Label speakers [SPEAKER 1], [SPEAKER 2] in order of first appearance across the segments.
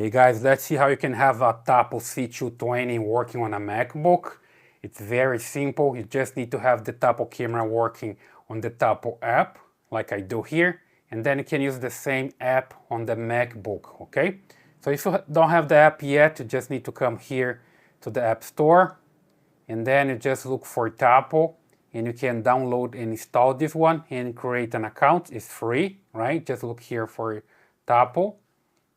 [SPEAKER 1] Hey guys, let's see how you can have a Tapo C220 working on a MacBook. It's very simple. You just need to have the Tapo camera working on the Tapo app, like I do here, and then you can use the same app on the MacBook, okay? So if you don't have the app yet, you just need to come here to the App Store, and then you just look for Tapo, and you can download and install this one and create an account. It's free, right? Just look here for Tapo.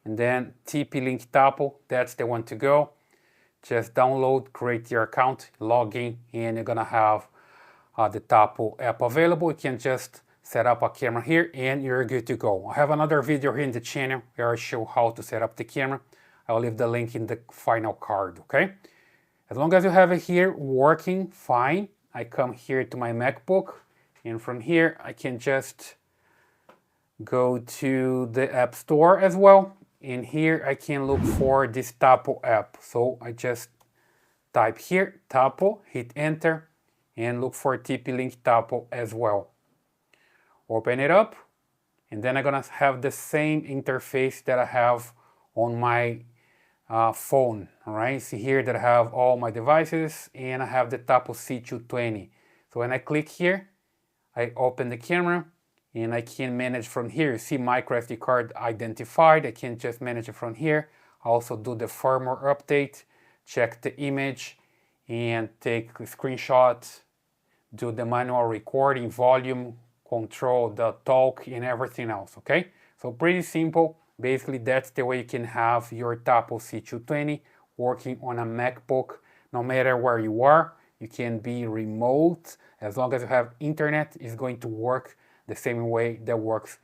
[SPEAKER 1] And then TP-Link Tapo, that's the one to go. Just download, create your account, log in, and you're gonna have the Tapo app available. You can just set up a camera here and you're good to go. I have another video here in the channel where I show how to set up the camera. I'll leave the link in the final card, okay? As long as you have it here working fine, I come here to my MacBook, and from here I can just go to the App Store as well. And here I can look for this Tapo app. So I just type here Tapo, hit enter, and look for TP-Link Tapo as well. Open it up, and then I'm gonna have the same interface that I have on my phone, right? See here that I have all my devices, and I have the Tapo C220. So when I click here, I open the camera, and I can manage from here. You see microSD card identified. I can just manage it from here. I also do the firmware update, check the image, and take a screenshot, do the manual recording, volume, control the talk, and everything else, okay? So pretty simple. Basically, that's the way you can have your Tapo C220 working on a MacBook, no matter where you are. You can be remote. As long as you have internet, it's going to work the same way that works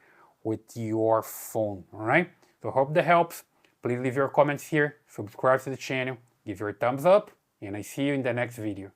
[SPEAKER 1] with your phone, all right? So hope that helps. Please leave your comments here, subscribe to the channel, give your thumbs up, and I see you in the next video.